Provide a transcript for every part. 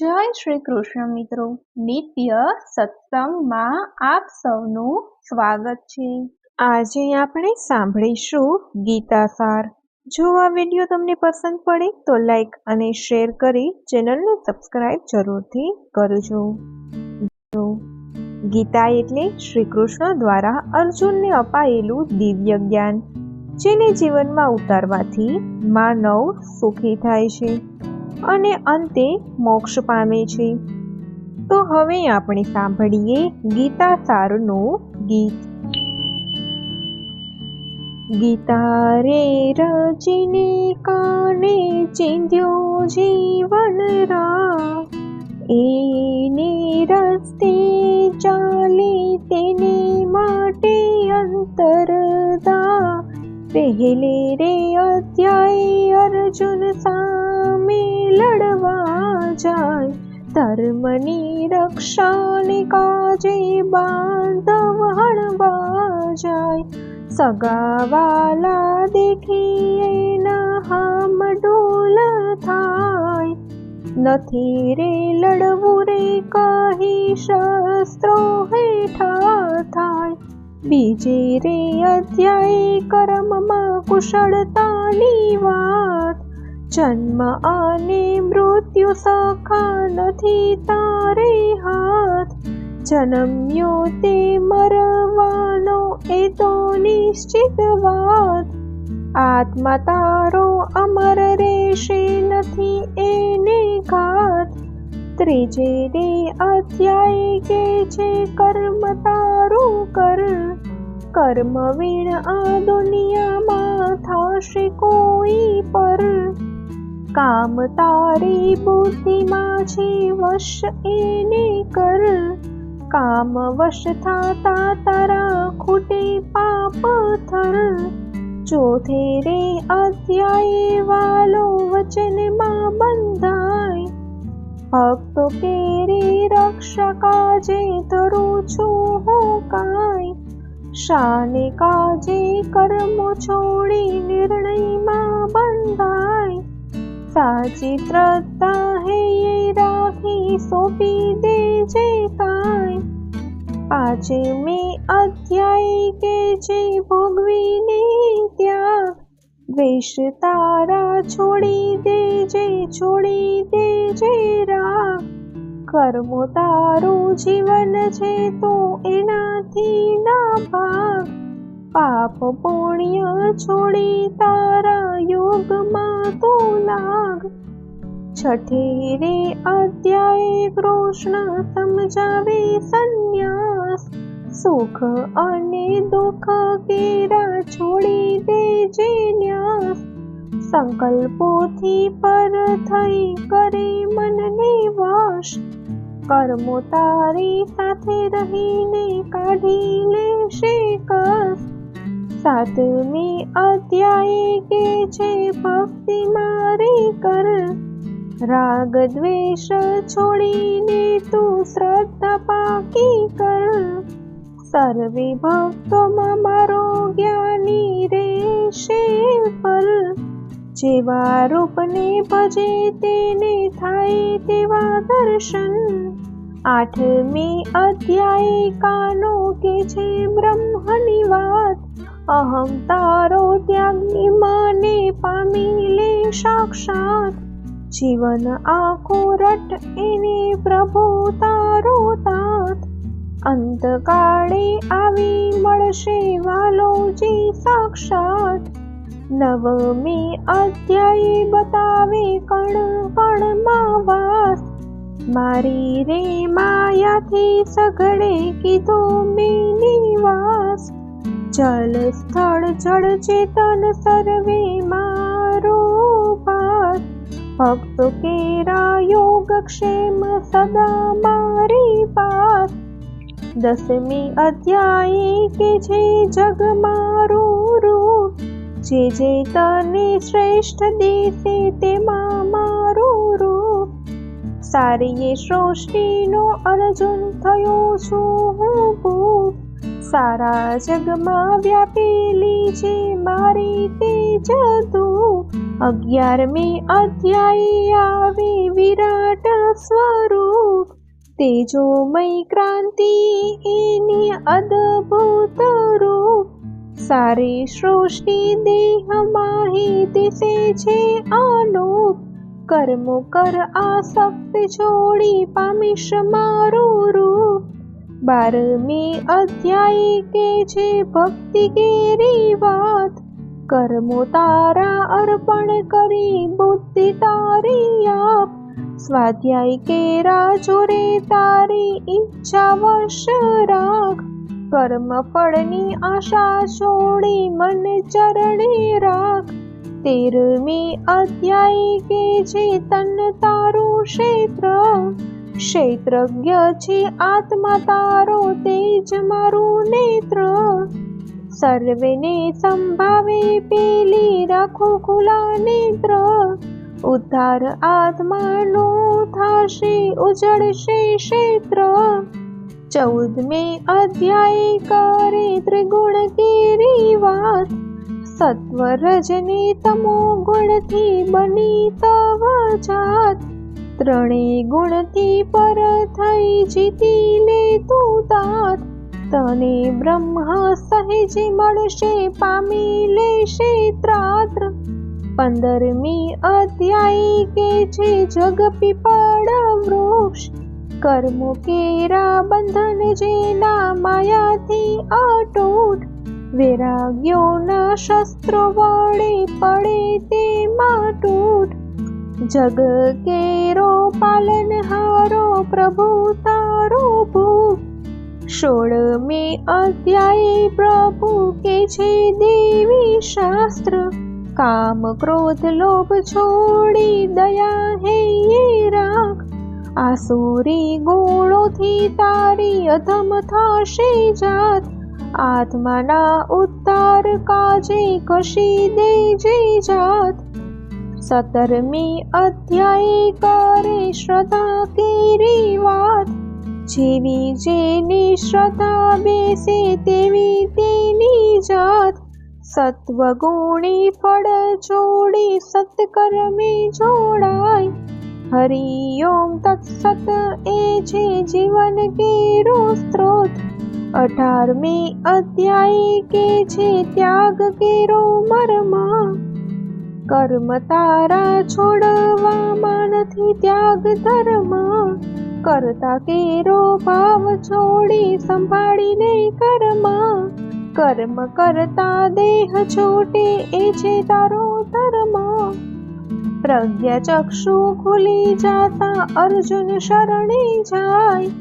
જય શ્રી કૃષ્ણ મિત્રો, નિત્ય સત્સંગમાં આપ સૌનું સ્વાગત છે। આજે આપણે સાંભળીશું ગીતાસાર। જો આ વિડીયો તમને પસંદ પડે તો લાઈક અને શેર કરી ચેનલને સબસ્ક્રાઇબ જરૂરથી કરજો। ગીતા એટલે શ્રી કૃષ્ણ દ્વારા અર્જુનને અપાયેલું દિવ્ય જ્ઞાન, જેને જીવનમાં ઉતારવાથી માનવ સુખી થાય છે અને અંતે મોક્ષ પામે છે। તો હવે આપણે સાંભળીએ ગીતાસારનું ગીત। ગીતા રે રચીને કાને ચીંધ્યો જીવન રા, એને રસ્તે ચાલે તેને માટે અંતરદા। પહેલે રે અધ્યાય અર્જુન સામે લડવા જાય, ધર્મની રક્ષાને કાજે બાંધવ હણવા જાય। સગાવાલા દેખી એના હામ ડોલ થાય, નથી રે લડવું રે કહી શસ્ત્રો હેઠા થાય। બીજે રે અધ્યાય કર્મમાં કુશળતાની વાત, જન્મ અને મૃત્યુ સખા નથી તારે હાથ। જન્મ્યો તે મરવાનો એ તો નિશ્ચિત વાત, આત્મા તારો અમર રહેશે નથી એને ઘાત। ત્રીજે રે અધ્યાય કે છે કર્મ તારું કર, કર્મ વીણ આ દુનિયામાં થશે કોઈ પર। કામ તારી બુદ્ધિમાં છે વશ એને કર, કામ વશ થાતા તારા ખૂટે પાપ થર। ચોથે રે અધ્યાય વાલો વચનમાં બંધાય, ભક્તો કેરે રક્ષા કાજે ધરું છું હું કાય। શાને કાજે કર્મો છોડી નિર્ણયમાં બંધાય, સાચી શ્રદ્ધા હે રાખી સોંપી દેજે કાય। પાંચમે અધ્યાય કે છે ભોગવીને ત્યાગ, દ્વેષ તારા છોડી દેજે રાગ। કર્મો તારું જીવન છે તો એનાથી ના ભાગ, પાપ પુણ્ય છોડી તારા યોગમાં તું લાગ। છઠે રે અધ્યાય કૃષ્ણ સમજાવે સંન્યાસ, સુખ અને દુઃખ કેરા છોડી દેજે ન્યાસ। સંકલ્પોથી પર થઈ કરે મનને વાસ, કર્મો તારી સાથે રહીને કાઢી લેશે કસ। સાતમે અધ્યાય કે છે ભક્તિ મારી કર, રાગ દ્વેષ છોડીને તું શ્રદ્ધા પાકી કર। સર્વે ભક્તોમાં મારો જ્ઞાની રહેશે ફલ, જેવા રૂપને ભજે તેને થાય તેવા દર્શન। આઠમે અધ્યાય કાનો કે છે બ્રહ્મની વાત, અહમ તારો ત્યાગી મને પામી લે સાક્ષાત। જીવન આખું રટ એને પ્રભુ તારો તાત, અંતકાળે આવી મળશે વાલોજી સાક્ષાત। નવમે અધ્યાય બતાવે કણ કણમાં વાસ, મારી રે માયાથી સઘળે કીધો મેં નિવાસ। જલ સ્થળ જળ ચેતન સર્વે મારો ભાસ, ભક્તો કેરા યોગક્ષેમ સદા મારી પાસ। દસમી અધ્યાય કે છે જગ મારું રૂપ, જે તને શ્રેષ્ઠ દેશે તેમાં મારું રૂપ। સારી સૃષ્ટિનો અર્જુન થયો છું હું ભૂપ, સારા જગમાં વ્યાપેલી છે મારી તેજ તું. 11મી અધ્યાય આવે વિરાટ સ્વરૂપ. તેજોમય ક્રાંતિ એની અદ્ભુત રૂપ. સારી સૃષ્ટિ દેહમાં હી દિશે છે અનુપ. કર્મો કર આસક્ત છોડી પામીશ મારું રૂપ. 12મી અધ્યાય કે છે ભક્તિ કેરી વાત. કર્મો તારા અર્પણ કરી બુદ્ધિ તારી આપ. સ્વાધ્યાય કેરા જોરે તારી ઈચ્છા વશ રાખ. કર્મ ફળની આશા છોડી મન ચરણે રાખ. 13મી અધ્યાય કે છે તન તારું ક્ષેત્ર. ક્ષેત્રજ્ઞ છે આત્મા તારો તેજ મારું નેત્ર. સર્વેને સંભાવે પેલી રાખો ખુલ્લા નેત્ર. ઉદ્ધાર આત્માનો થાશે ઉજળશે ક્ષેત્ર. 14મી અધ્યાય કરે ત્રિગુણ કેરી વાત. સત્વ રજને તમો ગુણથી બની તવ જાત. ત્રણેય ગુણથી પર થઈ જીતી લે તું તાત. તને બ્રહ્મ સહેજ મળશે પામી લેશે ત્રાત્ર. 15મી અધ્યાય કે છે જગ પીપળ વૃક્ષ. કર્મો કેરા બંધન જેના માયાથી અતૂટ. વૈરાગ્યોના શસ્ત્રો વડે પડે તેમાં તૂટ. જગ કેરો પાલનહારો પ્રભુ તારો ભૂપ. 16મી અધ્યાય પ્રભુ કે છે દેવી શાસ્ત્ર. કામ ક્રોધ લોભ છોડી દયા હે રાખ. આસુરી ગુણોથી તારી અધમ થશે જાત. આત્માના ઉદ્ધાર કાજે કશી દેજે જાત. 17મી અધ્યાય કરે શ્રદ્ધા કેરી વાત. જેવી જેની શ્રદ્ધા બેસે તેવી તેની જાત. સત્વગુણી ફળ છોડી સત્કર્મે જોડાય. હરિ ઓમ તત્સત એ છે જીવન કેરો સ્ત્રોત. 18મી અધ્યાય કે છે ત્યાગ કેરો મર્મ. કર્મ તારા છોડવામાં નથી ત્યાગ ધર્મ. કરતા કેરો ભાવ છોડી સંભાળીને કર્મ. કર્મ કરતા દેહ છૂટે એ છે તારો ધર્મ. પ્રજ્ઞા ચક્ષુ ખુલી જાતા અર્જુન શરણે જાય.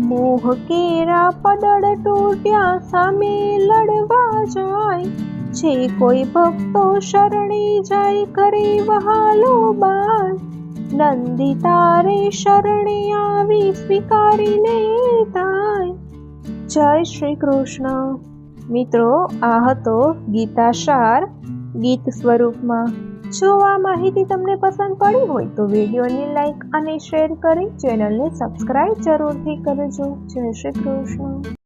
મોહ કેરા પદળ તૂટ્યા સામે લડવા જાય. છે કોઈ ભક્તો શરણે જાય કરે વહાલો બાય. નંદી તારે શરણે આવી સ્વીકારીને થાય. જય શ્રી કૃષ્ણ. મિત્રો, આ હતો ગીતાસાર ગીત સ્વરૂપમાં. જો આ માહિતી તમને પસંદ પડી હોય તો વિડીયોને લાઈક અને શેર કરી ચેનલને સબસ્ક્રાઇબ જરૂરથી કરજો. જય શ્રી કૃષ્ણ.